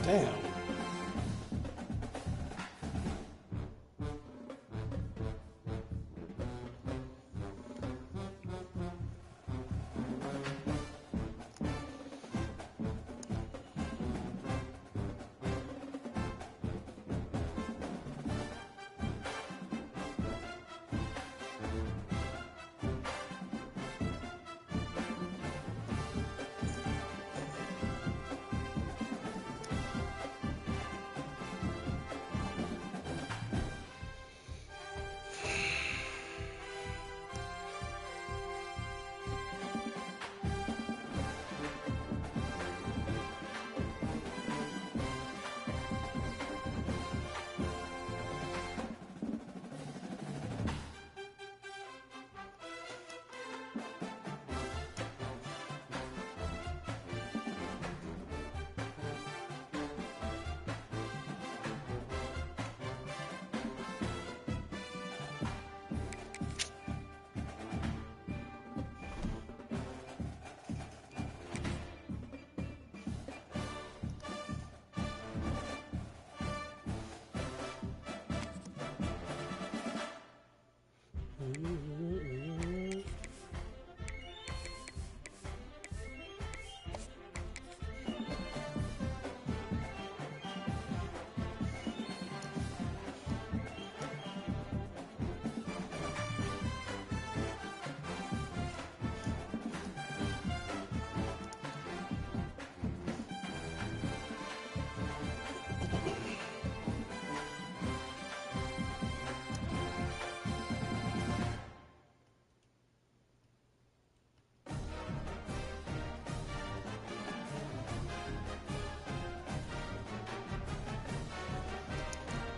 Damn.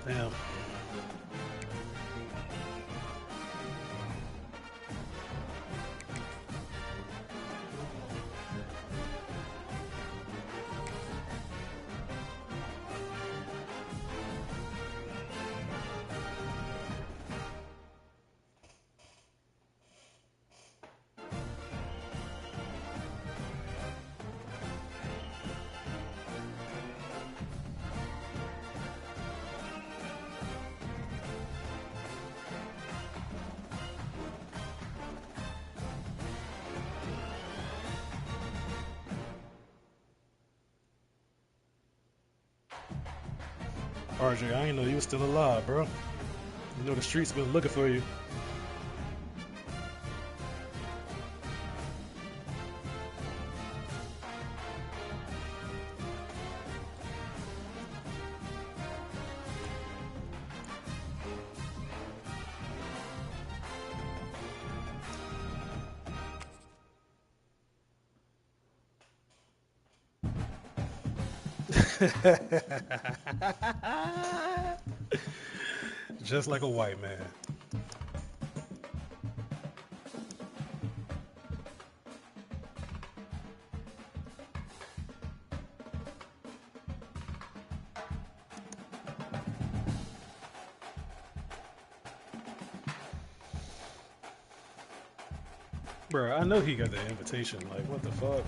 Damn. RJ, I ain't know you was still alive, bro. You know the streets been looking for you. Just like a white man. Bro, I know he got the invitation. Like, what the fuck?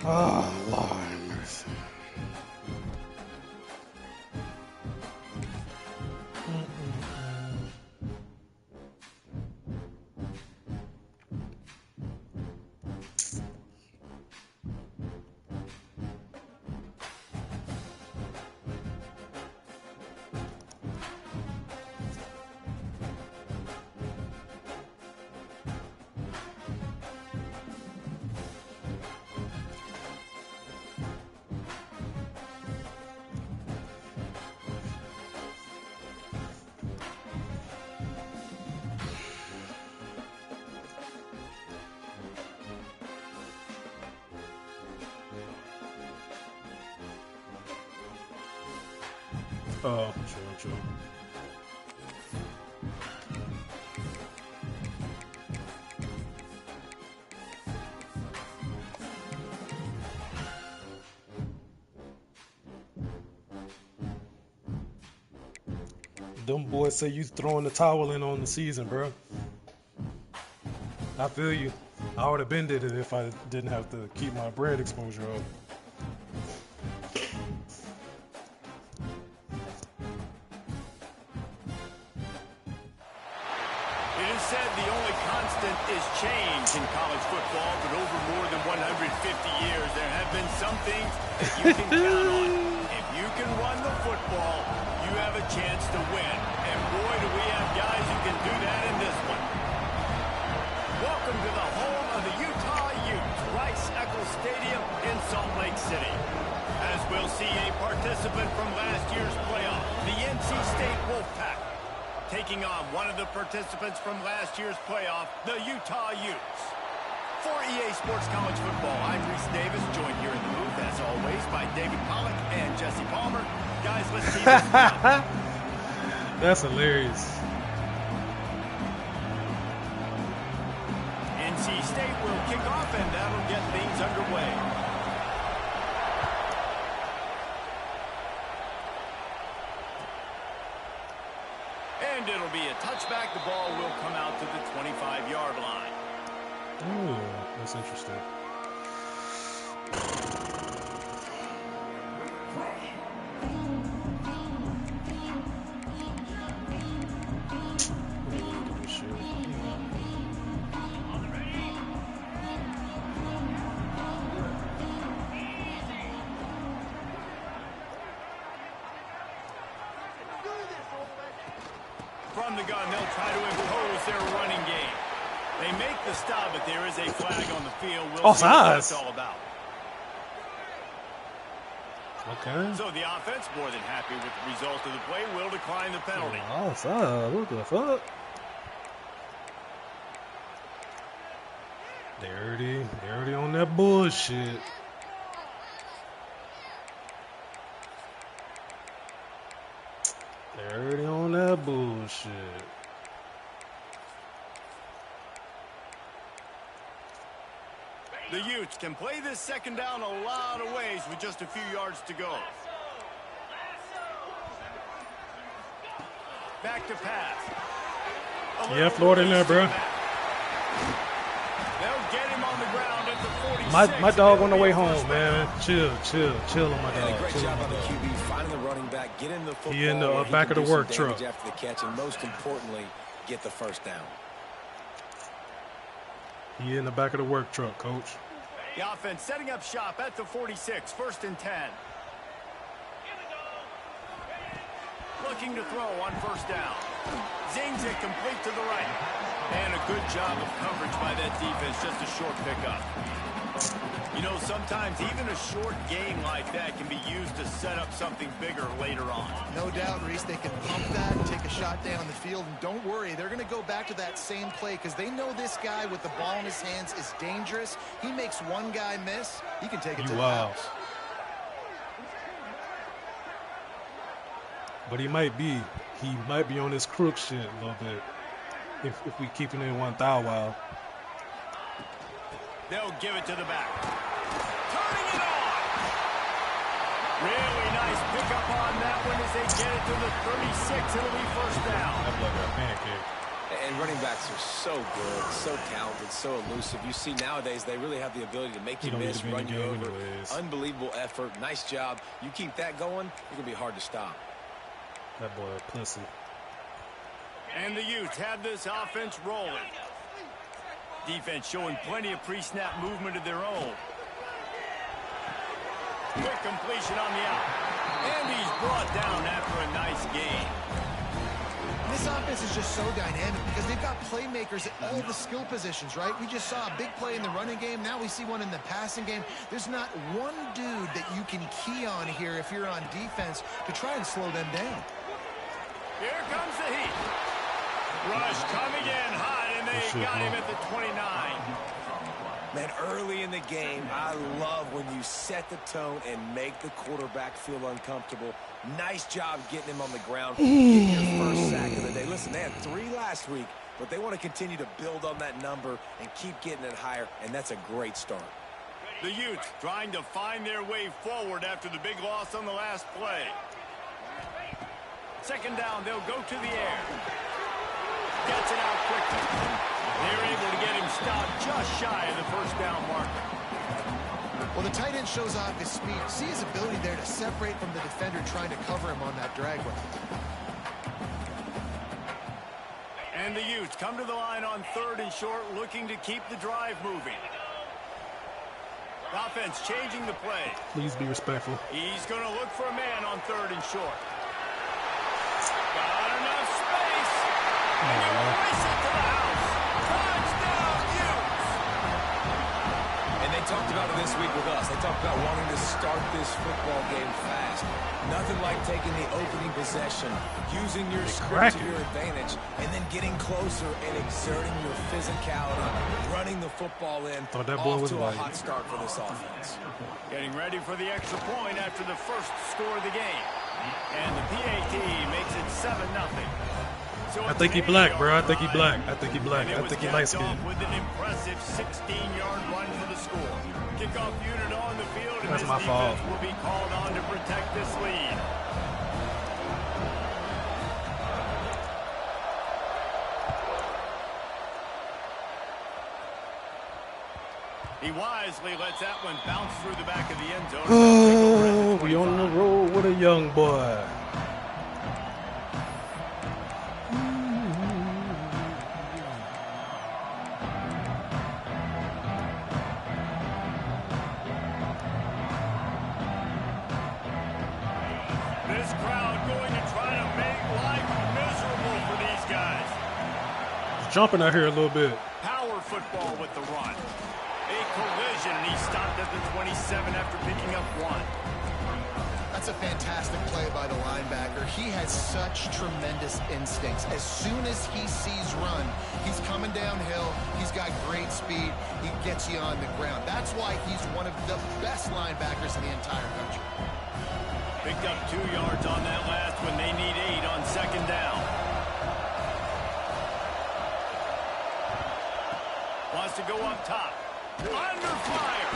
Oh, Lord have mercy. Oh, true. Them boys say you throwing the towel in on the season, bro. I feel you. I would have been did it if I didn't have to keep my brand exposure up. It is said the only constant is change in college football, but over more than 150 years, there have been some things that you can count on. If you can run the football, you have a chance to win. And boy, do we have guys who can do that in this one. Welcome to the home of the Utah Utes, Rice-Eccles Stadium in Salt Lake City. As we'll see a participant from last year's playoff, the NC State Wolfpack, taking on one of the participants from last year's playoff, the Utah Utes. For EA Sports College Football, I'm Reese Davis, joined here in the booth, as always, by David Pollack and Jesse Palmer. Guys, let's see this now. That's hilarious. NC State will kick off, and that'll get things underway. And it'll be a touchback. The ball will come out to the 25-yard line. Ooh, that's interesting. From the gun, they'll try to impose their running game. They make the stop, but there is a flag on the field. We'll see what it's all about. Okay. So the offense, more than happy with the result of the play, will decline the penalty. Offside. What the fuck? Dirty on that bullshit. Dirty on that bullshit. The Utes can play this second down a lot of ways with just a few yards to go. Back to pass. Yeah, Florida in there, bro. They'll get him on the ground at the 46. My dog on the way home, man. Chill on my dog. Great job by the QB finding the running back, getting the football. He in the back of the work truck. After the catch, and most importantly, get the first down. He in the back of the work truck, coach. The offense setting up shop at the 46, 1st and 10. Looking to throw on 1st down. Zings it complete to the right. And a good job of coverage by that defense, just a short pickup. You know, sometimes even a short game like that can be used to set up something bigger later on. No doubt, Reese, they can pump that and take a shot down the field. And don't worry, they're going to go back to that same play because they know this guy with the ball in his hands is dangerous. He makes one guy miss, he can take it to the house. But he might be on this crook shit a little bit if we keep it in one thou while. They'll give it to the back. Turning it on. Really nice pickup on that one as they get it to the 36. It'll be 1st down. That's like a pancake. And running backs are so good, so talented, so elusive. You see nowadays they really have the ability to make you miss, run you over. Unbelievable effort. Nice job. You keep that going, you're going to be hard to stop. That boy a pussy. And the Utes have this offense rolling. Defense showing plenty of pre-snap movement of their own. Quick completion on the out. And he's brought down after a nice gain. This offense is just so dynamic because they've got playmakers at all the skill positions, right? We just saw a big play in the running game. Now we see one in the passing game. There's not one dude that you can key on here if you're on defense to try and slow them down. Here comes the heat. Rush coming in hot, and they got him at the 29. Man, early in the game, I love when you set the tone and make the quarterback feel uncomfortable. Nice job getting him on the ground, getting your first sack of the day. Listen, they had 3 last week, but they want to continue to build on that number and keep getting it higher, and that's a great start. The Utes trying to find their way forward after the big loss on the last play. Second down, they'll go to the air. Gets it out quickly. They're able to get him stopped just shy of the first down marker. Well, the tight end shows off his speed. See his ability there to separate from the defender trying to cover him on that drag route. And the Utes come to the line on 3rd and short, looking to keep the drive moving. Offense changing the play. Please be respectful. He's going to look for a man on 3rd and short. Got enough space. And you race it to the house. Touchdown, Utes. And they talked about it this week with us. They talked about wanting to start this football game fast. Nothing like taking the opening possession, using your script to your advantage, and then getting closer and exerting your physicality, running the football in. Thought that boy was off to a hot start for this offense. Getting ready for the extra point after the first score of the game. And the PAT makes it 7-0. So I think he black, bro. I think he black. I think he black. I think he light skinned. With an impressive 16-yard run for the score. Kickoff unit on the field, and that's this my fault. Will be called on to protect this lead. He wisely lets that one bounce through the back of the end zone. Oh, we on the road with a young boy. This crowd going to try to make life miserable for these guys. Jumping out here a little bit. Power football with the run. A collision, and he stopped at the 27 after picking up 1. That's a fantastic play by the linebacker. He has such tremendous instincts. As soon as he sees run, he's coming downhill. He's got great speed. He gets you on the ground. That's why he's one of the best linebackers in the entire country. Picked up 2 yards on that last when they need 8 on second down. Wants to go up top. Under fire.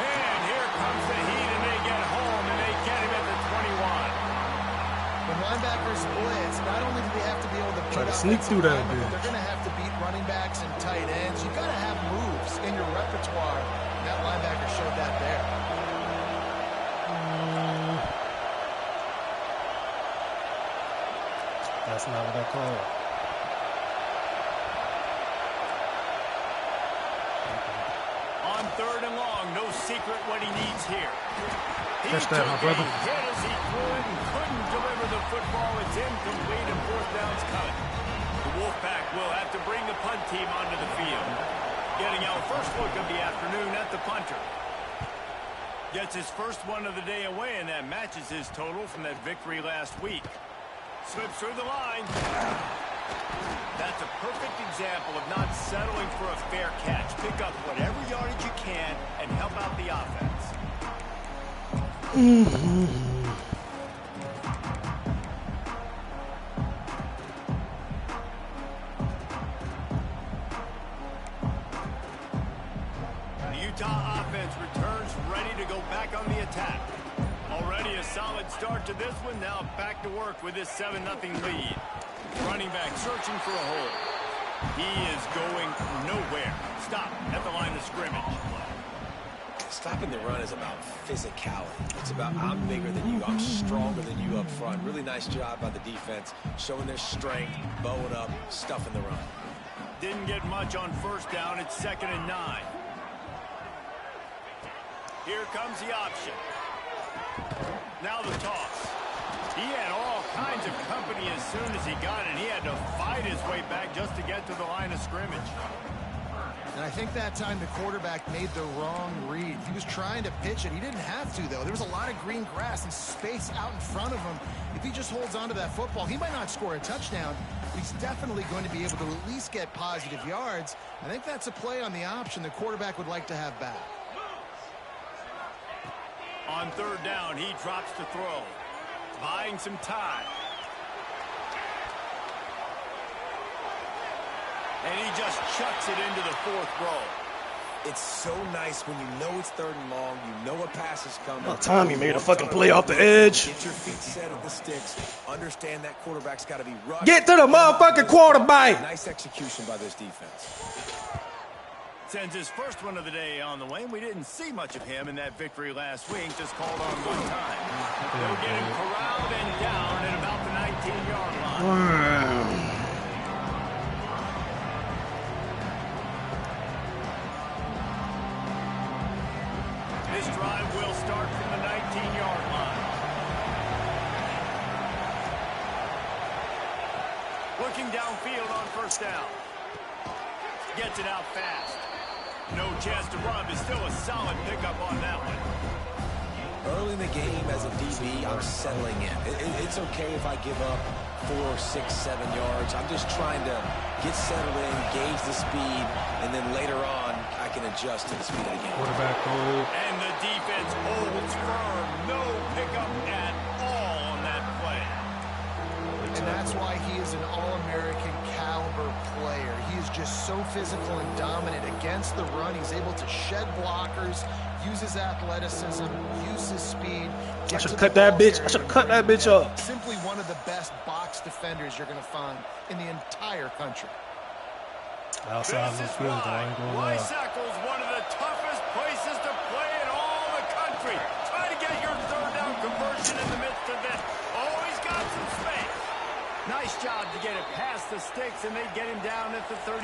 And here comes the heat, and they get home, and they get him at the 21. When linebackers blitz, not only do they have to be able to try to beat sneak through that linemen, but bitch. they're going to have to beat running backs and tight ends. You've got to have moves in your repertoire. That linebacker showed that there. That's not what I call it. On 3rd and long, no secret what he needs here. He Catch that, my took brother. a hit as he could and couldn't deliver the football. It's incomplete and 4th down's cut. The Wolfpack will have to bring the punt team onto the field. Getting our first look of the afternoon at the punter. Gets his first one of the day away, and that matches his total from that victory last week. Slips through the line. That's a perfect example of not settling for a fair catch. Pick up whatever yardage you can and help out the offense. The Utah offense returns ready to go back on the attack. Already a solid start to this one. Now back to work with this 7-0 lead. Running back searching for a hole. He is going nowhere. Stop at the line of scrimmage. Stopping the run is about physicality. It's about I'm bigger than you, I'm stronger than you up front. Really nice job by the defense, showing their strength, bowing up, stuffing the run. Didn't get much on first down. It's 2nd and 9. Here comes the option. Now the toss. He had all kinds of company as soon as he got it. He had to fight his way back just to get to the line of scrimmage. And I think that time the quarterback made the wrong read. He was trying to pitch it. He didn't have to, though. There was a lot of green grass and space out in front of him. If he just holds on to that football, he might not score a touchdown, but he's definitely going to be able to at least get positive yards. I think that's a play on the option the quarterback would like to have back. On third down, he drops to throw, buying some time. And he just chucks it into the fourth row. It's so nice when you know it's 3rd and long, you know a pass is coming. About time he made a fucking play off the edge. Get your feet set at the sticks. Understand that quarterback's got to be rushed. Get to the motherfucking quarterback. Nice execution by this defense. Sends his first one of the day on the way. We didn't see much of him in that victory last week. Just called on one time. They'll get him corralled and down at about the 19-yard line. This drive will start from the 19-yard line. Looking downfield on first down. Gets it out fast. No chance to run, but still a solid pickup on that one. Early in the game as a DB, I'm settling in. It's okay if I give up 4, 6, 7 yards. I'm just trying to get settled in, gauge the speed, and then later on, I can adjust to the speed of the game. Quarterback hold. And the defense holds firm. No pickup at all on that play. And that's why he is an All-American caliber player. He is just so physical and dominant against the run. He's able to shed blockers, use his athleticism, use his speed. I should have cut that bitch. I should have cut that bitch up. Simply one of the best box defenders you're going to find in the entire country. Outside looks good, though. I ain't gonna lie. Lysackle's one of the toughest places to play in all the country. Try to get your third down conversion in the midst of it. Always got some space. Nice job to get it past the sticks, and they get him down at the 35.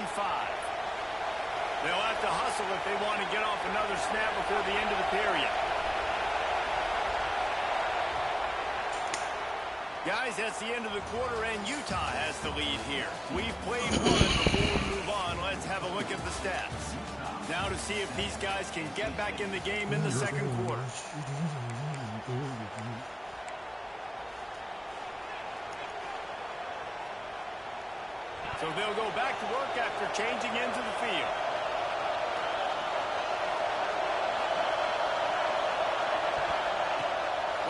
They'll have to hustle if they want to get off another snap before the end of the period. Guys, that's the end of the quarter, and Utah has the lead here. We've played one before we move on. Let's have a look at the stats. Now to see if these guys can get back in the game in the second quarter. So they'll go back to work after changing into the field.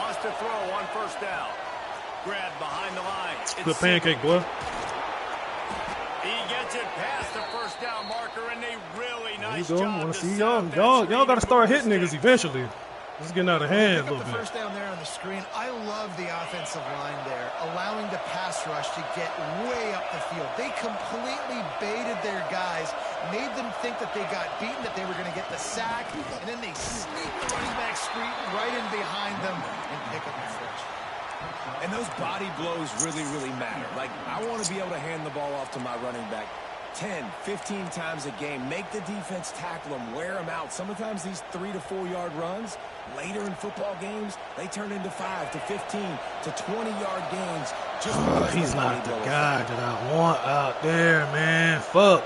Wants to throw on first down. Grab behind the line. Good pancake, boy. He gets it past the first down marker, and they really nice There you go. job. Want to see y'all? Y'all got to start hitting niggas eventually. This is getting out of hand a little bit. First down there on the screen. I love the offensive line there, allowing the pass rush to get way up the field. They completely baited their guys, made them think that they got beaten, that they were going to get the sack, and then they sneak the running back screen right in behind them and pick up the first. And those body blows really, really matter. Like, I want to be able to hand the ball off to my running back 10, 15 times a game. Make the defense tackle them, wear them out. Sometimes these 3 to 4 yard runs, later in football games, they turn into 5 to 15 to 20-yard gains. Just he's not the guy that I want out there, man. Fuck.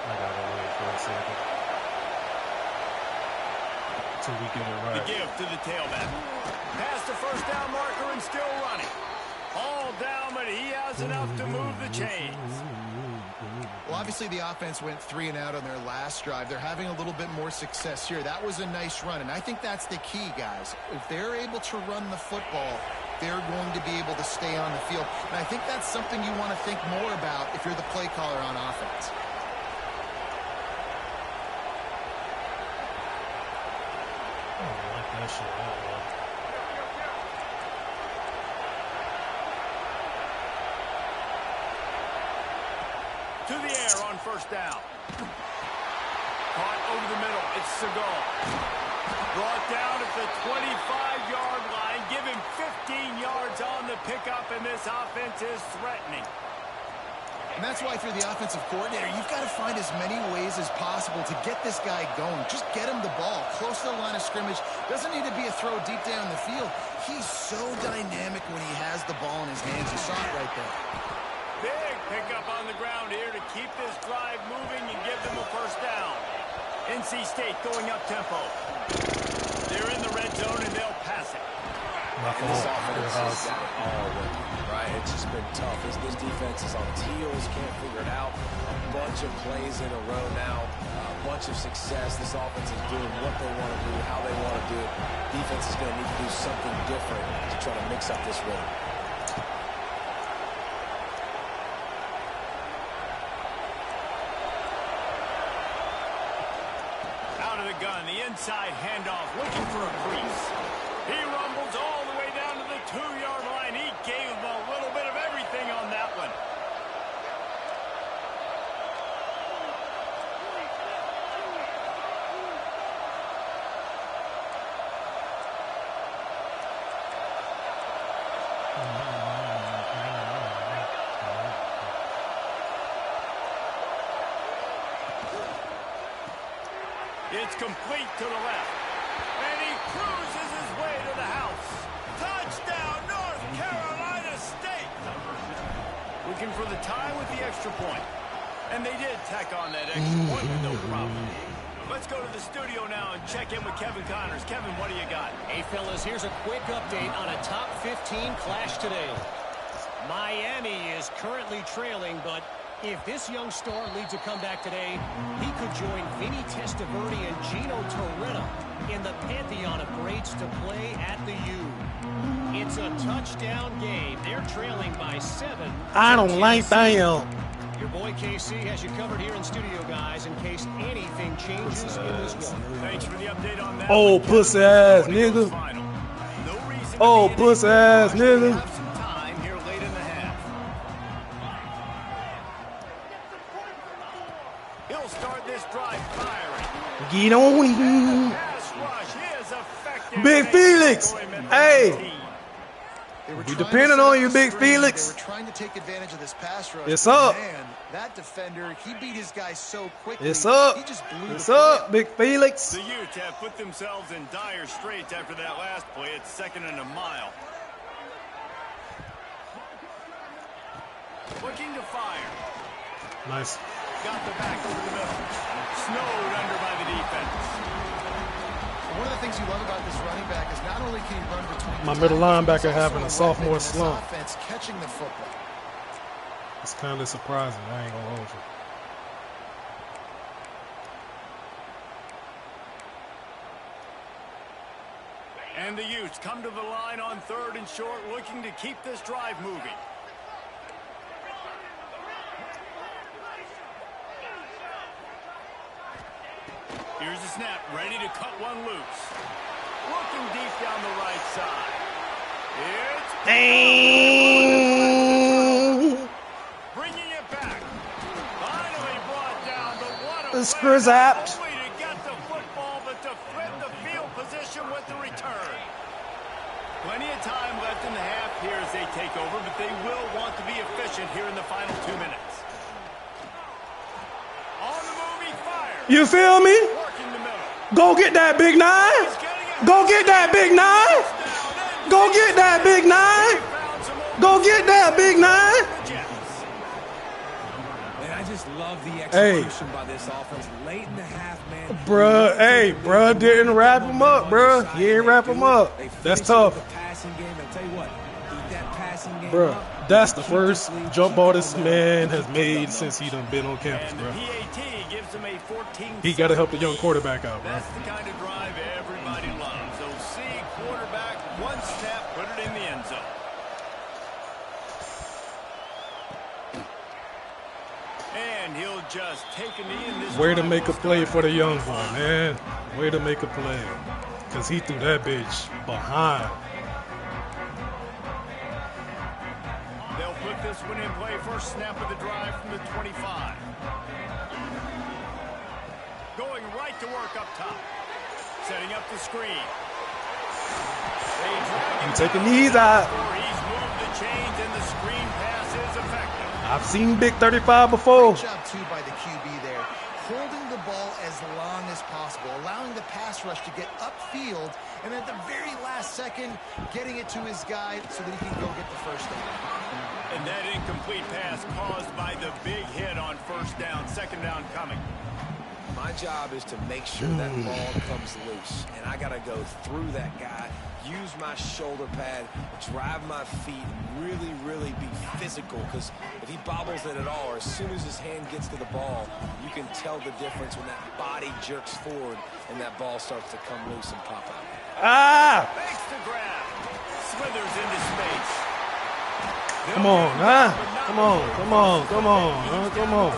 I gotta wait for a second till we get it right. The give to the tailback. Past the first down marker and still running. All down, but he has enough to move the chains. Well, obviously the offense went 3 and out on their last drive. They're having a little bit more success here. That was a nice run, and I think that's the key, guys. If they're able to run the football, they're going to be able to stay on the field. And I think that's something you want to think more about if you're the play caller on offense. I don't like that shit that well. To the air on first down. Caught over the middle. It's Segal. Brought down at the 25-yard line. Give him 15 yards on the pickup, and this offense is threatening. And that's why, if you're the offensive coordinator, you've got to find as many ways as possible to get this guy going. Just get him the ball close to the line of scrimmage. Doesn't need to be a throw deep down the field. He's so dynamic when he has the ball in his hands. You saw it right there. Big pickup on the ground here to keep this drive moving and give them a first down. NC State going up tempo. They're in the red zone and they'll pass it. This offense has got it all working, right? It's just been tough. This defense is on heels, can't figure it out. A bunch of plays in a row now, a bunch of success. This offense is doing what they want to do, how they want to do it. Defense is going to need to do something different to try to mix up this rhythm. Out of the gun, the inside handoff, looking for a crease. He rumbles all the way down to the 2-yard line. He gave him a little bit of everything on that one. It's complete to the left. And he cruises his way to the house. Touchdown, North Carolina State. Looking for the tie with the extra point. And they did tack on that extra point with no problem. Let's go to the studio now and check in with Kevin Connors. Kevin, what do you got? Hey, fellas, here's a quick update on a top 15 clash today. Miami is currently trailing, but if this young star leads a comeback today, he could join Vinny Testaverde and Gino Torretta in the pantheon of greats to play at the U. It's a touchdown game. They're trailing by 7. I don't like that. Your boy KC has you covered here in studio, guys, in case anything changes in this one. Thanks for the update on that. Oh, pussy ass nigga. Oh, pussy ass nigga. He'll start this drive firing. Get on him. Big Felix. Hey. We depending on you, Big Felix. They were trying to take advantage of this pass rush. It's up. Man, that defender, he beat his guy so quickly. It's up. He just blew It's the up, play. Big Felix. The Utes have put themselves in dire straits after that last play. It's 2nd and a mile. Looking to fire. Nice. Got the back over the middle. Snowed under by the defense. One of the things you love about this running back is not only can he run between My the middle tackles, linebacker he's having also a sophomore weapon in this slump. offense, catching the football. It's kind of surprising. I ain't gonna hold you. And the Utes come to the line on 3rd and short, looking to keep this drive moving. Here's the snap, ready to cut one loose. Looking deep down the right side. It's bringing it back. Finally brought down, but what a Screw-zapped. way to get the football, but to flip the field position with the return. Plenty of time left in the half here as they take over, but they will want to be efficient here in the final 2 minutes. On the move, he fires. You feel me? Working the middle. Go get that big 9. Go get that big 9. Go get that big 9. Go get that big 9. And I just love the execution by this offense late in the half, man. Bruh, hey, bruh didn't wrap him up, bruh. He ain't wrap him up. That's tough. Bruh, that's the first jump ball this man has made since he done been on campus, And the bruh. PAT gives him a 14. He got to help the young quarterback out, bruh. That's the kind of drive everybody loves. So see quarterback, one snap, put it in the end zone. And he'll just take a knee in this. Way to make a play for the young boy, man. Way to make a play. Because he threw that bitch behind. They'll put this one in play. First snap of the drive from the 25. Going right to work up top. Setting up the screen. You take the knees out. He's moved the chains and the screen pass is effective. I've seen Big 35 before. Great job, too, by the QB there. Holding the ball as long as possible, allowing the pass rush to get upfield and at the very last second, getting it to his guy so that he can go get the first down. And that incomplete pass caused by the big hit on first down, second down coming. My job is to make sure that ball comes loose, and I got to go through that guy, use my shoulder pad, drive my feet, really, really be physical, because if he bobbles it at all, or as soon as his hand gets to the ball, you can tell the difference when that body jerks forward and that ball starts to come loose and pop out. Ah! Fakes the grab. Slithers into space. Come on, huh? Come on, come on, come on, come on.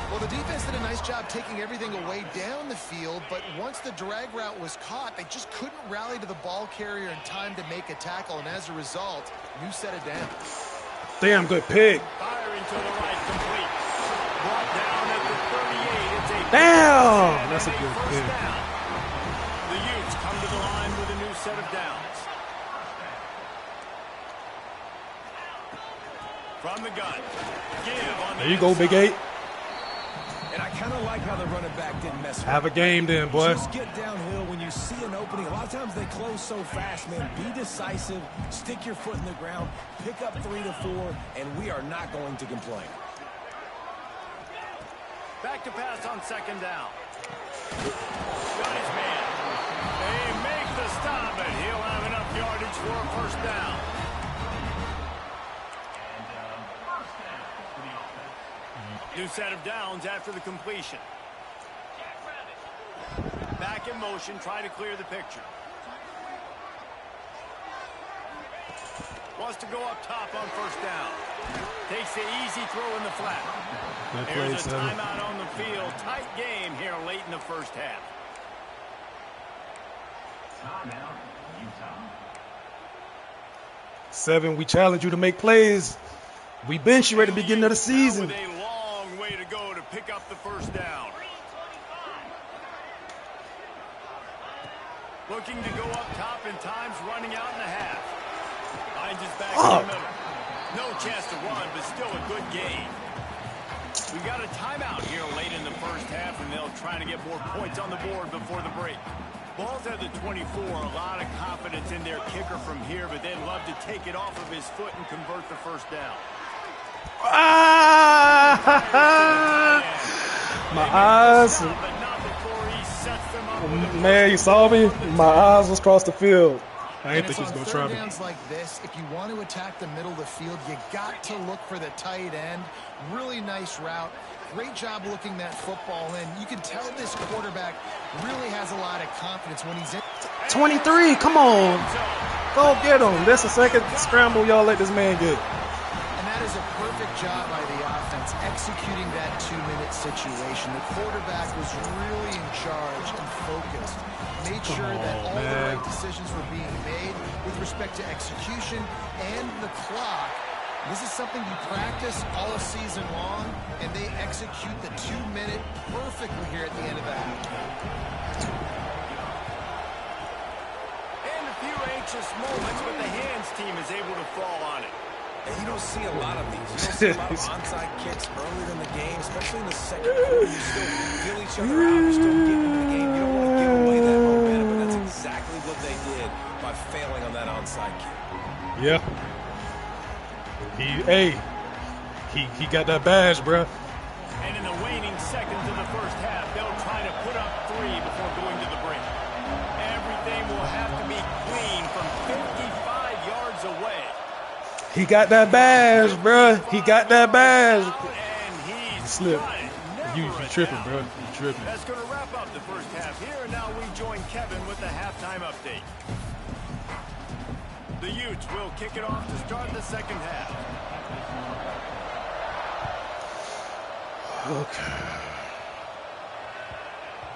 Well, the defense did a nice job taking everything away down the field, but once the drag route was caught, they just couldn't rally to the ball carrier in time to make a tackle, and as a result, new set of downs. Damn good pick. Firing to the right, complete. Brought down at the 38. It's a damn, that's a good pick. Down. The Utes come to the line with a new set of downs. From the gun. Give on there you go, Big 8. And I kind of like how the running back didn't mess with Have a game then, boy. Just get downhill when you see an opening. A lot of times they close so fast, man. Be decisive. Stick your foot in the ground. Pick up 3 to 4, and we are not going to complain. Back to pass on second down. Got his man. They make the stop, and he'll have enough yardage for a first down. New set of downs after the completion. Back in motion, try to clear the picture. Wants to go up top on first down. Takes the easy throw in the flat. There's a timeout on the field. Tight game here late in the first half. Seven, we challenge you to make plays. We bench you at the beginning of the season. With a long way to go to pick up the first down. Looking to go up top, and time's running out in the half. Finds his back in the middle. No chance to run, but still a good game. We got a timeout here late in the first half, and they'll try to get more points on the board before the break. Ball's at the 24. A lot of confidence in their kicker from here, but they'd love to take it off of his foot and convert the first down. My eyes. Man, you saw me? My eyes was across the field. I ain't think he was going to try me. Downs like this, if you want to attack the middle of the field, you got to look for the tight end. Really nice route. Great job looking that football in. You can tell this quarterback really has a lot of confidence when he's in. 23, come on. Go get him. That's the second scramble y'all let this man get. And that is a perfect job by the offense, executing that 2-minute situation. The quarterback was really in charge and focused. Made sure that all the right decisions were being made with respect to execution and the clock. This is something you practice all season long, and they execute the 2-minute perfectly here at the end of the half. And a few anxious moments, but the hands team is able to fall on it. And you don't see a lot of these. You don't see a lot of onside kicks earlier in the game, especially in the second quarter. You still feel each other out. You're still getting into the game. You don't want to give away that momentum, but that's exactly what they did by failing on that onside kick. Yeah. He got that badge, bro. And in the waning seconds of the first half, they'll try to put up 3 before going to the break. Everything will have to be clean from 55 yards away. He got that badge, bro. He got that badge. And he's slip. You tripping, bro. You tripping. That's going to wrap up the first half here. And now we join Kevin with the halftime update. The Utes will kick it off to start the second half. Okay.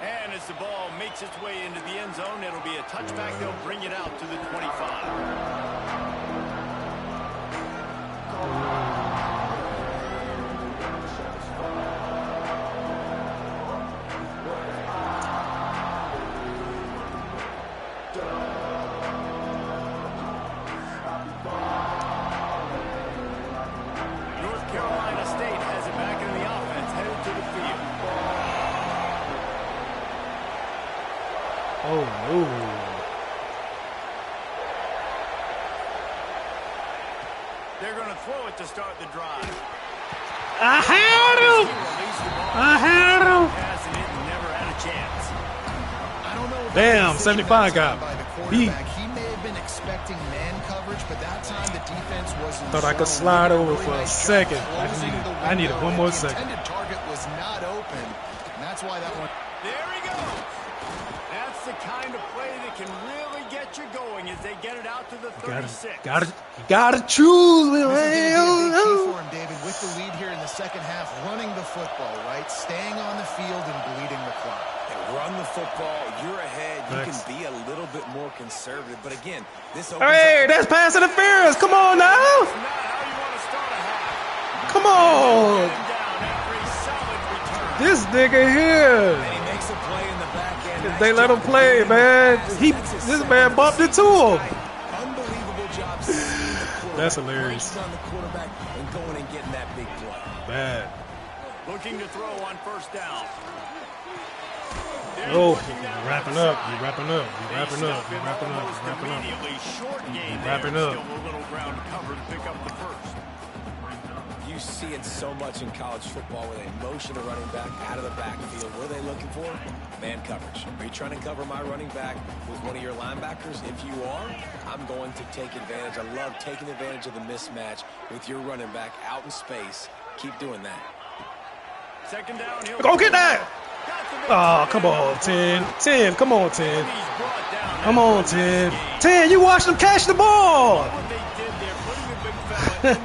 And as the ball makes its way into the end zone, it'll be a touchback. They'll bring it out to the 25. Oh, no. They're going to throw it to start the drive. I had him. I had him. Pass and it never had a chance. I don't know. Damn, 75 got beat. He may have been expecting man coverage, but that time the defense wasn't. Thought I could slide over for a second. I needed one more second. The intended target was not open, and that's why that one. There he goes. That's the kind of play that can really get you going as they get it out to the 36. Gotta choose, This is going to be a big key man. for him, David, with the lead here in the second half, running the football, right? Staying on the field and bleeding the clock. Run the football. You're ahead. You Thanks. can be a little bit more conservative. But again, this opens Hey, up that's pass interference. Come on now. Not how you want to start a half. Come on. Get him down after a solid return. This nigga here. and he makes a play in the back end. Nice They let him job play, getting the man. pass. That's This his man second bumped into him. Unbelievable job seeing the quarterback. That's hilarious. Breaking on the quarterback and going and getting that big play. Bad. Looking to throw on first down. Oh, you're wrapping up. You're wrapping up. You're wrapping up. You're wrapping up. You're wrapping up. Immediately short game Wrapping there. up. Still a little ground to cover to pick up the first. You see it so much in college football where they motion a running back out of the backfield. What are they looking for? Man coverage. Are you trying to cover my running back with one of your linebackers? If you are, I'm going to take advantage. I love taking advantage of the mismatch with your running back out in space. Keep doing that. Second down. Go get that. Oh, come on, 10. 10, come on, 10. Come on, 10. 10, you watch them catch the ball.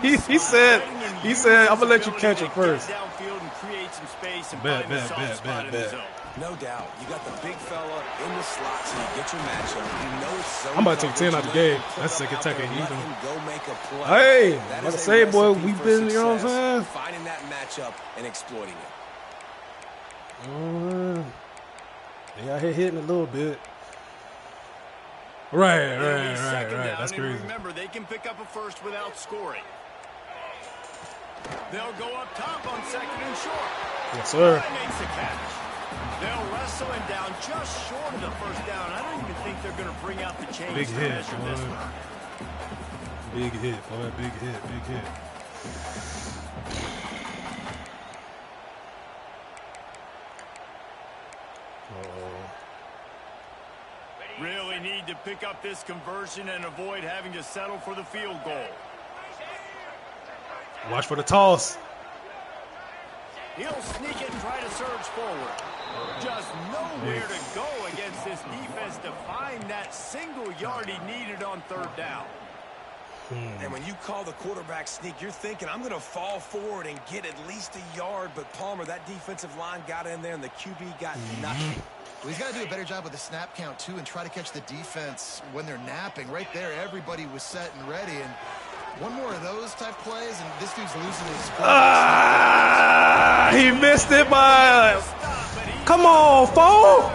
he said, I'm going to let you catch it first. Bet. No doubt. You got the big fella in the slot, so you get your matchup. You know it's so I'm about to take 10 out of the game. That's the Kentucky Let even. him go make a play. Hey, That like I is a say, boy, recipe we've for been, you know what I'm success, saying? finding that matchup and exploiting it. They out here hitting a little bit. Right. That's crazy. Remember, they can pick up a first without scoring. They'll go up top on second and short. Yes, sir. Guy makes the catch. They'll wrestle him down just short of the first down. I don't even think they're going to bring out the chains Big to hit, measure this boy. one. Big hit, boy. Big hit. Really need to pick up this conversion and avoid having to settle for the field goal. Watch for the toss. He'll sneak it and try to surge forward. Just nowhere to go against this defense to find that single yard he needed on third down. And when you call the quarterback sneak, you're thinking, I'm going to fall forward and get at least a yard. But Palmer, that defensive line got in there, and the QB got nothing. Well, he's got to do a better job with the snap count, too, and try to catch the defense when they're napping. Right there, everybody was set and ready. And one more of those type plays, and this dude's losing his spot. He missed it by. Come on, fool.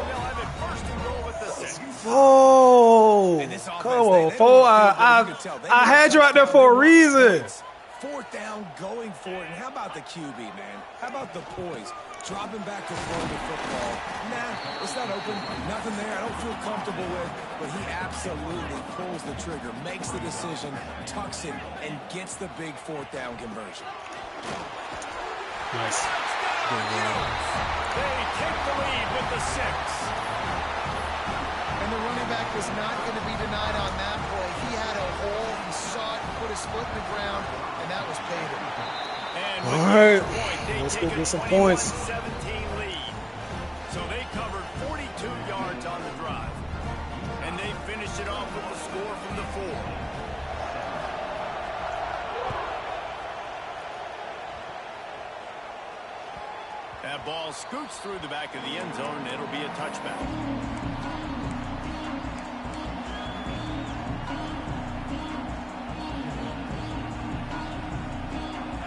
Oh, come on, fool. I had you out there for a reason. Fourth down, going for it. And how about the QB, man? How about the poise? Dropping back to throw the football. Nah, it's not open. Nothing there I don't feel comfortable with. But he absolutely pulls the trigger, makes the decision, tucks it, and gets the big fourth down conversion. Nice. They take the lead with the 6. And the running back was not going to be denied on that play. He had a hole. He saw it, put his foot in the ground, and that was pay dirt. All right, let's go get some points. 17 lead. So they covered 42 yards on the drive. And they finished it off with the score from the 4. That ball scoots through the back of the end zone, and it'll be a touchback.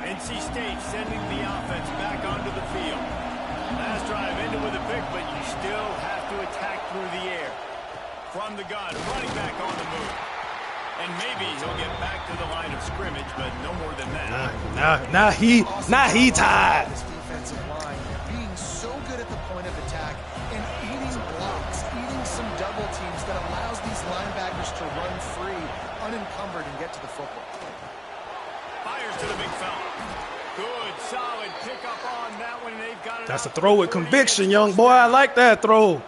NC State sending the offense back onto the field. Last drive ended with a pick, but you still have to attack through the air. From the gun, running back on the move. And maybe he'll get back to the line of scrimmage, but no more than that. Now he tied. This defensive line being so good at the point of attack and eating blocks, eating some double teams that allows these linebackers to run free, unencumbered, and get to the football. Fires to the big fella. Good, solid pickup on that one. They've got it. That's a throw with conviction, young boy. I like that throw.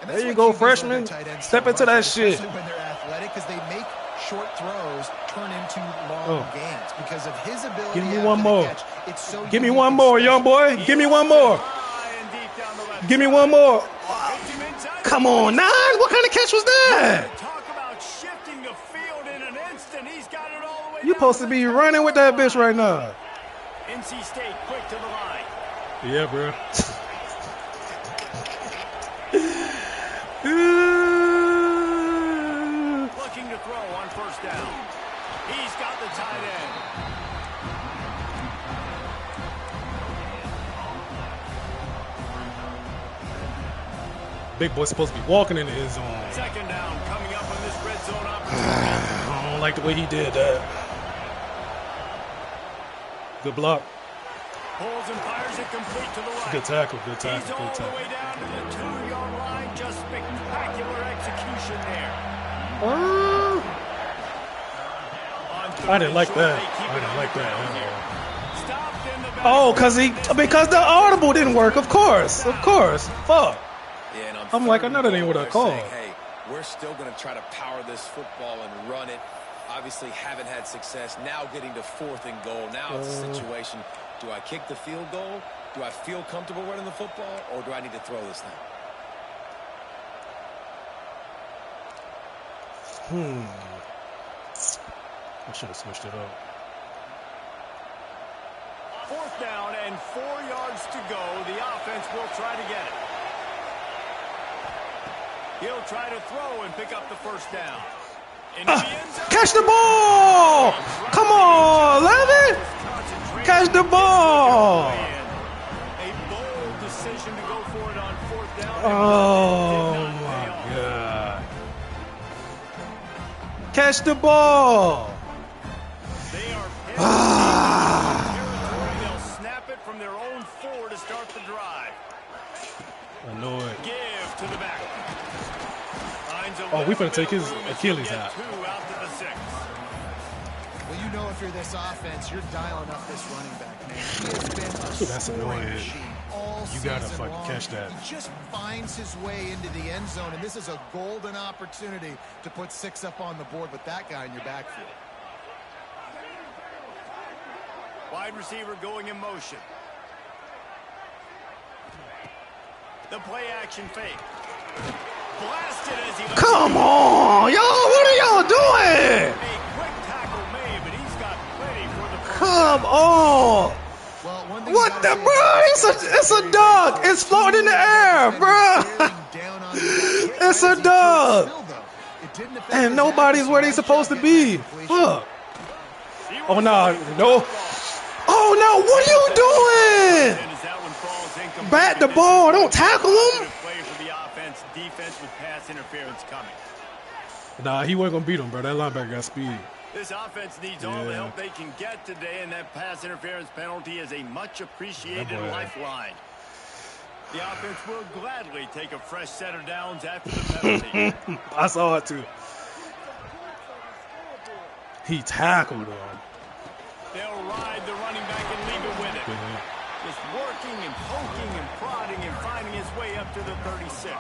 There you go, freshman. Step into that shit. Especially when they're athletic, because they make short throws turn into long gains because of his ability. Give me one more. Catch. It's so Give me one more, young boy. Give me one more. Give me one more. Come on, 9. What kind of catch was that? Talk about shifting the field in an instant. He's got it all the way. You supposed to be running with that bitch right now. NC State quick to the line. Yeah, bro. Looking to throw on first down. He's got the tight end. Big boy's supposed to be walking into his zone. Second down coming up on this red zone opportunity. I don't like the way he did that. Good block. Pulls and fires it complete to the right. Good tackle. Good He's tackle. all Good the way tackle. down to the 2-yard line. Just spectacular execution there. I didn't like that. I didn't like that. Oh, because the audible didn't work. Of course. Fuck. Yeah, and I'm like, I know that ain't what I they're called. saying, hey, we're still going to try to power this football and run it. Obviously haven't had success. Now getting to 4th and goal. Now it's a situation. Do I kick the field goal? Do I feel comfortable running the football? Or do I need to throw this thing? I should have switched it up. 4th down and 4 yards to go. The offense will try to get it. He'll try to throw and pick up the first down. Catch the ball! Come on, Levin! Catch the ball! A bold decision to go for it on 4th down. Oh my God! Catch the ball! They are they'll snap it from their own 4 to start the drive. I know it. Give to the back. Oh, we finna take his Achilles out. Well, you know, if you're this offense, you're dialing up this running back, man. He has been a That's scoring annoying. machine all You gotta season fucking long. catch that. He just finds his way into the end zone, and this is a golden opportunity to put 6 up on the board with that guy in your backfield. Wide receiver going in motion. The play action fake. Blasted as he Come on, y'all! What are y'all doing? A quick tackle made, but he's got plenty for the first Come on! Well, one thing What you the gotta say bro? about It's a dog. It's floating in the air, bro. It's a dog. And nobody's where they supposed to be. Fuck. Oh no, no. Oh no! What are you doing? Bat the ball. Don't tackle him. Defense with pass interference coming. Nah, he wasn't gonna beat him, bro. That linebacker got speed. This offense needs all the help they can get today, and that pass interference penalty is a much appreciated lifeline. The offense will gladly take a fresh set of downs after the penalty. I saw it too. He tackled him. They'll ride the running back and leave it with it. Just working and poking and prodding and finding his way up to the 36.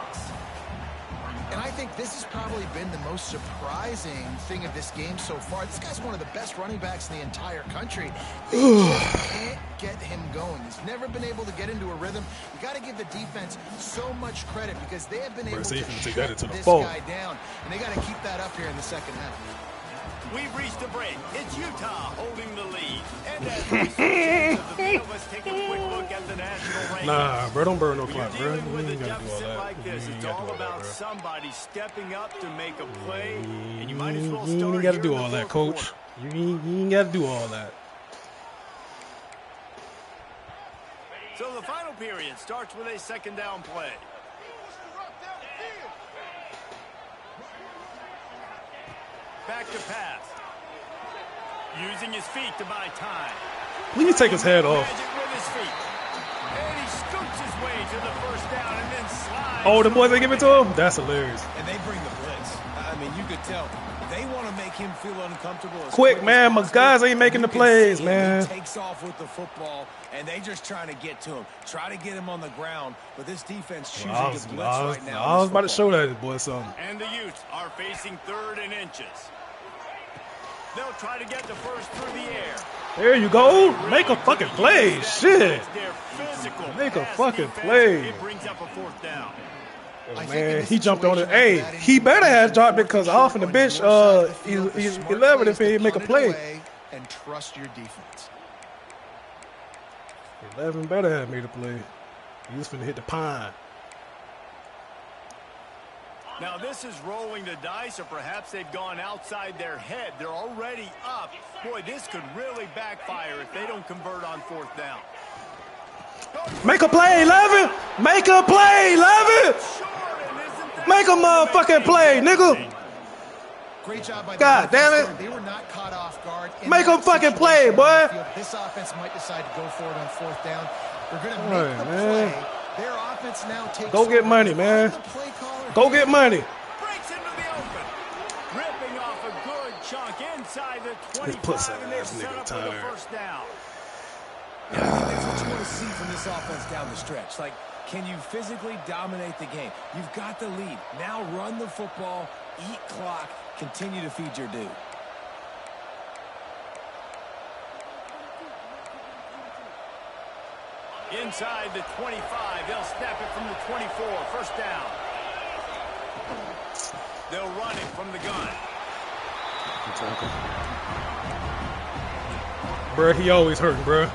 And I think this has probably been the most surprising thing of this game so far. This guy's one of the best running backs in the entire country. They just can't get him going. He's never been able to get into a rhythm. You got to give the defense so much credit because they have been able to shut this guy down. And they got to keep that up here in the second half. We've reached a break. It's Utah holding the lead. And as we switch into the field, let's take a quick look at the national rankings. Nah, bro, don't burn no clock, bro. Dealing You with a ain't gotta do all deficit that. like this, You ain't it's gotta all do all that, about bro. somebody stepping up to make a play, and you might as well You start ain't gotta here do in the all that, fourth coach. quarter. You ain't gotta do all that. So the final period starts with a second down play. Back to pass. Using his feet to buy time. Please take his head off. Magic with his feet. And he scoops his way to the first down and then slides. Oh, the boys they give it to him? That's hilarious. And they bring the blitz. I mean, you could tell they want to make him feel uncomfortable. Quick, man. My guys ain't making the plays, man. He takes off with the football, and they just trying to get to him. Try to get him on the ground, but this defense choosing to blitz right now. I was about to show that boy something. And the Utes are facing 3rd and inches. They'll try to get the first through the air. There you go. Make a fucking play. Shit. Make a fucking play. It brings up a 4th down. Oh, man, he jumped on it. Hey, he better have dropped it because off in the bench, he's 11 if he make a play. And trust your defense. 11 better have made a play. He was finna hit the pine. Now this is rolling the dice, or perhaps they've gone outside their head. They're already up. Boy, this could really backfire if they don't convert on 4th down. Make a play, 11. Make a play, 11. Make a motherfucking play, nigga. Great job by God damn it. They were not caught off guard. Make a fucking play, boy. This offense might decide to go for it on 4th down. They're going to make the play. Their offense now takes. Go get money, man. Go get money. Breaks into the open. Ripping off a good chunk inside the 25, and they're set up for the first down. That's what you want to see from this offense down the stretch. Like, can you physically dominate the game? You've got the lead. Now run the football, eat clock, continue to feed your dude. Inside the 25, they'll snap it from the 24. First down. They'll run it from the gun. Bruh, he always hurting, bruh.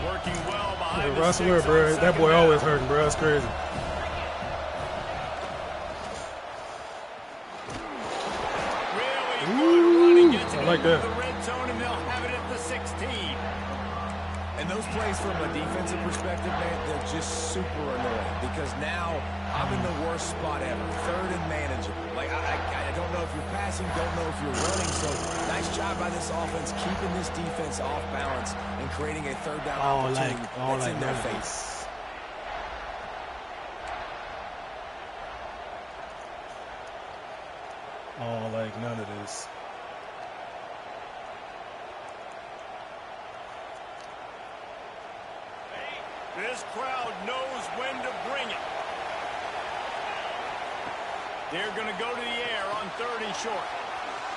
Working well behind the I swear, bro, that boy always hurting, bro. That's crazy. Really good running. I like that. The red zone, and they'll have it at the 16. And those plays from a defensive perspective, man, they're just super annoying because now I'm in the worst spot ever. 3rd and manageable. Like, I don't know if you're passing, don't know if you're running. So nice job by this offense keeping this defense off balance and creating a 3rd down opportunity that's in their face. Oh, like none of this. This crowd knows when to bring it. They're going to go to the air on 3rd and short.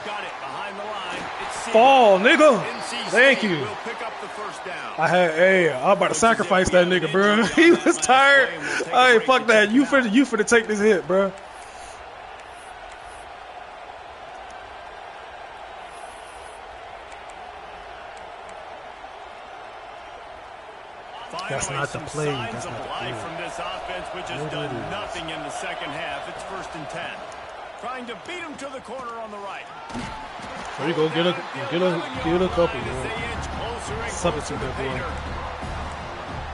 Got it behind the line. It's Fall, nigga. NC Thank you. Will pick up the first down. I'm about to sacrifice that nigga, bro. He was tired. Hey, fuck that. You finna take this hit, bro. That's not the play. That's not the play. From this offense, which has done nothing in the second half. It's 1st and 10. Trying to beat him to the corner on the right. There you go. Get a couple, bro. Substitute that boy.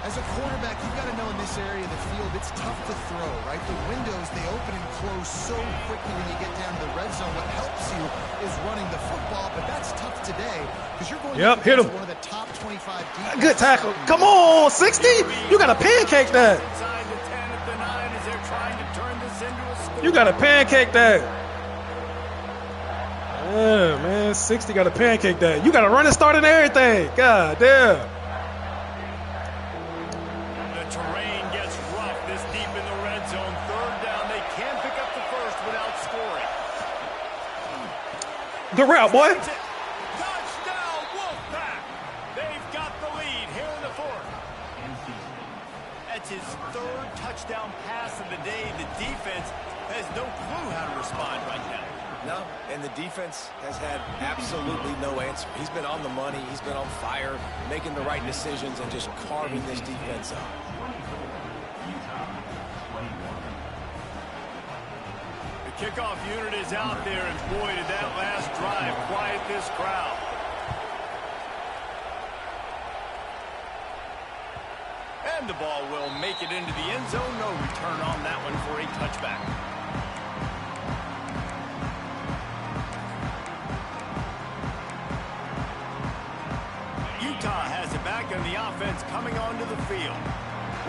As a quarterback, you've got to know in this area of the field, it's tough to throw, right? The windows, they open and close so quickly when you get down to the red zone. What helps you is running the football, but that's tough today because you're going to hit him. One of the top 25 defenses. Good tackle. Come on, 60. You got to pancake that. Inside the 10 at the 9 as they're trying to turn this into a score. You got to pancake that. Yeah, man. 60 got to pancake that. You got to run and start and everything. God damn. Terrain gets rough this deep in the red zone. 3rd down. They can pick up the first without scoring. Good route, boy. Touchdown, Wolfpack. They've got the lead here in the 4th. That's his 3rd touchdown pass of the day. The defense has no clue how to respond right now. No, and the defense has had absolutely no answer. He's been on the money. He's been on fire, making the right decisions and just carving this defense up. The kickoff unit is out there, and boy, did that last drive quiet this crowd. And the ball will make it into the end zone. No return on that one for a touchback. Utah has it back on the offense coming onto the field.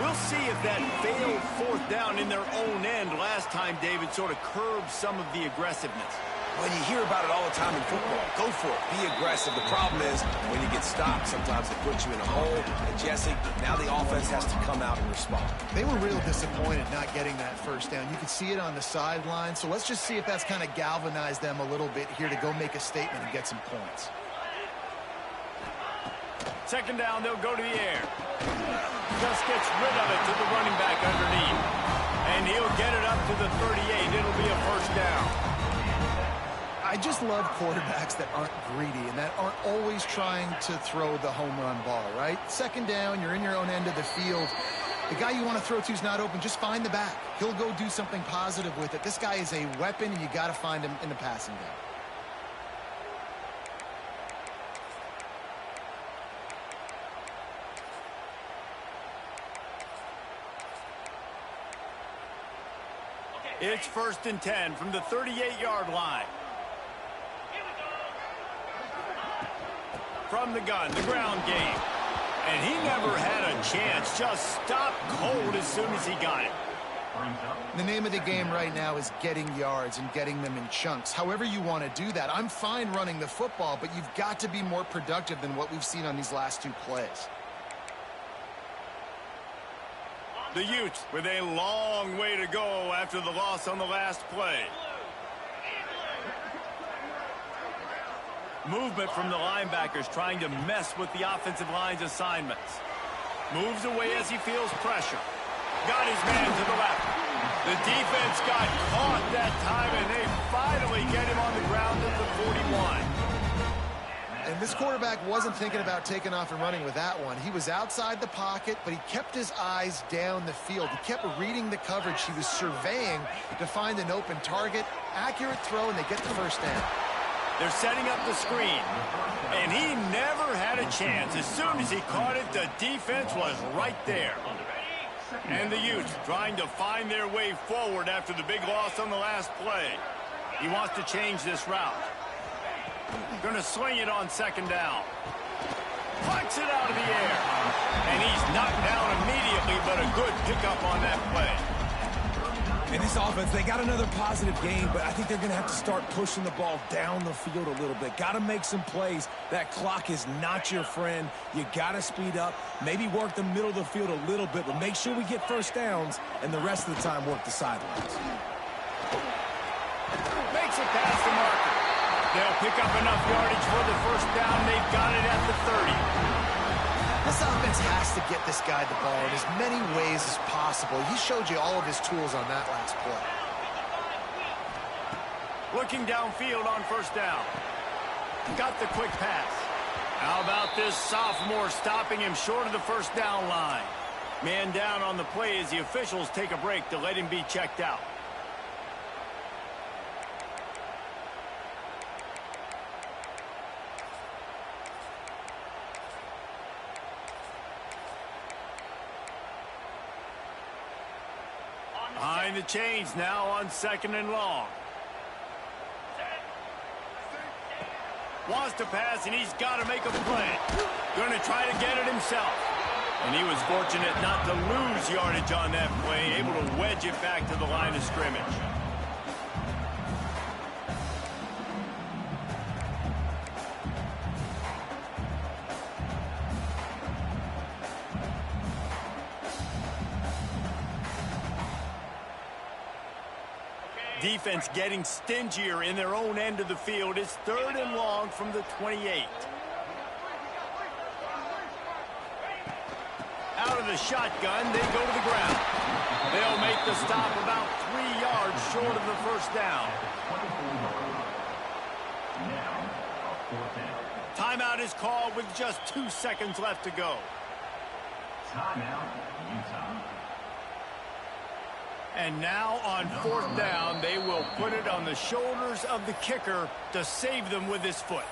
We'll see if that failed fourth down in their own end last time, David, sort of curbed some of the aggressiveness. Well, you hear about it all the time in football. Go for it. Be aggressive. The problem is when you get stopped, sometimes it puts you in a hole. And Jesse, now the offense has to come out and respond. They were real disappointed not getting that first down. You could see it on the sideline. So let's just see if that's kind of galvanized them a little bit here to go make a statement and get some points. Second down, they'll go to the air. Just gets rid of it to the running back underneath. And he'll get it up to the 38. It'll be a first down. I just love quarterbacks that aren't greedy and that aren't always trying to throw the home run ball, right? Second down, you're in your own end of the field. The guy you want to throw to is not open. Just find the back. He'll go do something positive with it. This guy is a weapon, and you got to find him in the passing game. It's 1st and 10 from the 38-yard line. From the gun, the ground game. And he never had a chance. Just stopped cold as soon as he got it. The name of the game right now is getting yards and getting them in chunks. However you want to do that. I'm fine running the football, but you've got to be more productive than what we've seen on these last two plays. The Utes with a long way to go after the loss on the last play. Movement from the linebackers trying to mess with the offensive line's assignments. Moves away as he feels pressure. Got his man to the left. The defense got caught that time, and they finally get him on the ground at the 41. And this quarterback wasn't thinking about taking off and running with that one. He was outside the pocket, but he kept his eyes down the field. He kept reading the coverage. He was surveying to find an open target. Accurate throw, and they get the first down. They're setting up the screen, and he never had a chance. As soon as he caught it, the defense was right there. And the Utes trying to find their way forward after the big loss on the last play. He wants to change this route. Going to sling it on second down. Plucks it out of the air. And he's knocked down immediately, but a good pickup on that play. In this offense, they got another positive game, but I think they're going to have to start pushing the ball down the field a little bit. Got to make some plays. That clock is not your friend. You got to speed up, maybe work the middle of the field a little bit, but make sure we get first downs, and the rest of the time work the sidelines. Makes it past the marker. They'll pick up enough yardage for the first down. They've got it at the 30. This offense has to get this guy the ball in as many ways as possible. He showed you all of his tools on that last play. Looking downfield on first down. Got the quick pass. How about this sophomore stopping him short of the first down line? Man down on the play as the officials take a break to let him be checked out. Behind the chains now on second and long. Wants to pass, and he's got to make a play. Going to try to get it himself. And he was fortunate not to lose yardage on that play, able to wedge it back to the line of scrimmage. Defense getting stingier in their own end of the field. It's third and long from the 28. Out of the shotgun, they go to the ground. They'll make the stop about 3 yards short of the first down. Timeout is called with just 2 seconds left to go. Timeout, Utah. And now on fourth down, they will put it on the shoulders of the kicker to save them with his foot.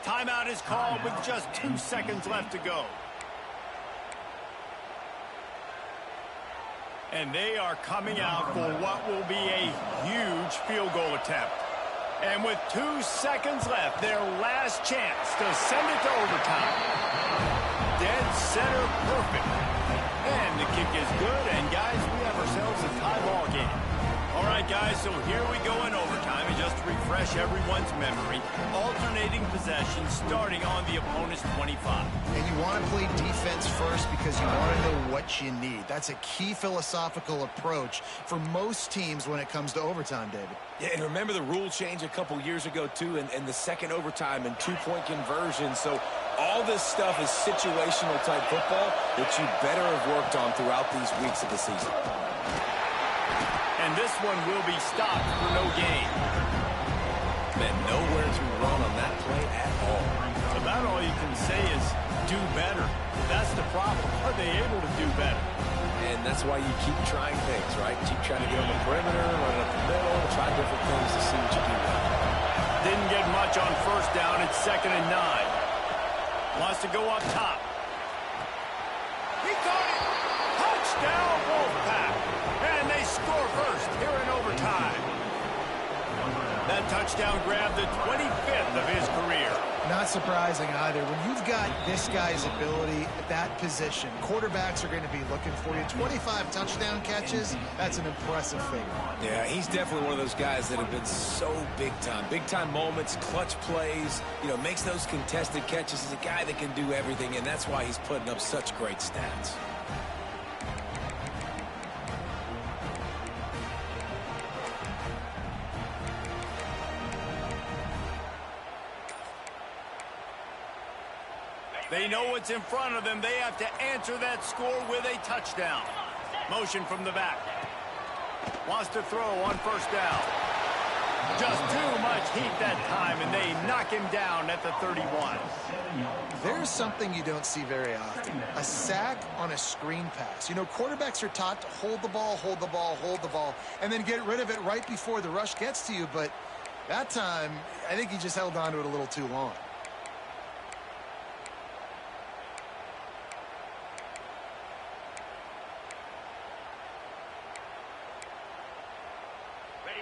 Timeout is called with just 2 seconds left to go. And they are coming out for what will be a huge field goal attempt. And with 2 seconds left, their last chance to send it to overtime. Dead center perfect. And the kick is good. And, guys, we have ourselves a tie ball game. All right, guys, so here we go in overtime. And just to refresh everyone's memory, alternating possession starting on the opponent's 25. And you want to play defense first because you want to know what you need. That's a key philosophical approach for most teams when it comes to overtime, David. Yeah, and remember the rule change a couple years ago, too, and the second overtime and two-point conversion. So all this stuff is situational-type football that you better have worked on throughout these weeks of the season. And this one will be stopped for no gain. Man, nowhere to run on that play at all. About all you can say is do better. That's the problem. Are they able to do better? And that's why you keep trying things, right? Keep trying to get on the perimeter, run up the middle, try different things to see what you do well. Didn't get much on first down. It's 2nd and 9. Wants to go up top. He caught it. Touchdown, Wolfpack. And they score first here in overtime. That touchdown grabbed the 25th of his career. Not surprising either. When you've got this guy's ability at that position, quarterbacks are going to be looking for you. 25 touchdown catches, that's an impressive figure. Yeah, he's definitely one of those guys that have been so big time. Big time moments, clutch plays, makes those contested catches. He's a guy that can do everything, and that's why he's putting up such great stats. They know what's in front of them. They have to answer that score with a touchdown. Motion from the back. Wants to throw on first down. Just too much heat that time, and they knock him down at the 31. There's something you don't see very often. A sack on a screen pass. Quarterbacks are taught to hold the ball, hold the ball, hold the ball, and then get rid of it right before the rush gets to you. But that time, I think he just held on to it a little too long.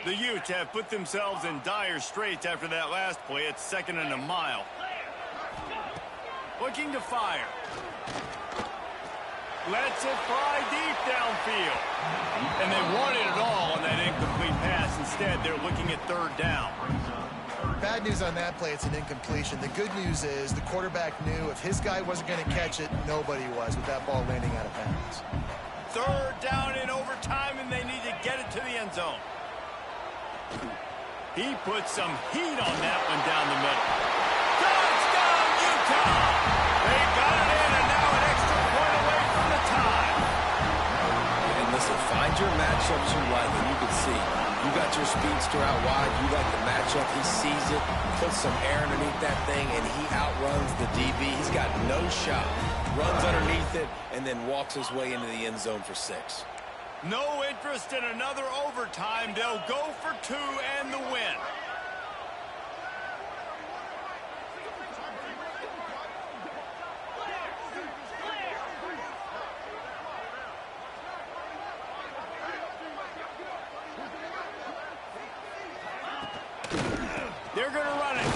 The Utes have put themselves in dire straits after that last play. It's 2nd and a mile. Looking to fire. Lets it fly deep downfield. And they wanted it all on that incomplete pass. Instead, they're looking at 3rd down. Bad news on that play, it's an incompletion. The good news is the quarterback knew if his guy wasn't going to catch it, nobody was with that ball landing out of bounds. 3rd down in overtime, and they need to get it to the end zone. He put some heat on that one down the middle. Touchdown, Utah! They got it in, and now an extra point away from the tie. And listen, find your matchups you like, and you can see. You got your speedster out wide. You like the matchup. He sees it, puts some air underneath that thing, and he outruns the DB. He's got no shot. Runs underneath it, and then walks his way into the end zone for 6. No interest in another overtime. They'll go for 2 and the win. They're going to run it.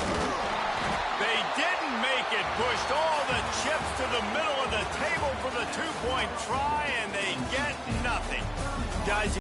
They didn't make it. Pushed all the chips to the middle of the table for the 2-point try, and they get nothing. Guys,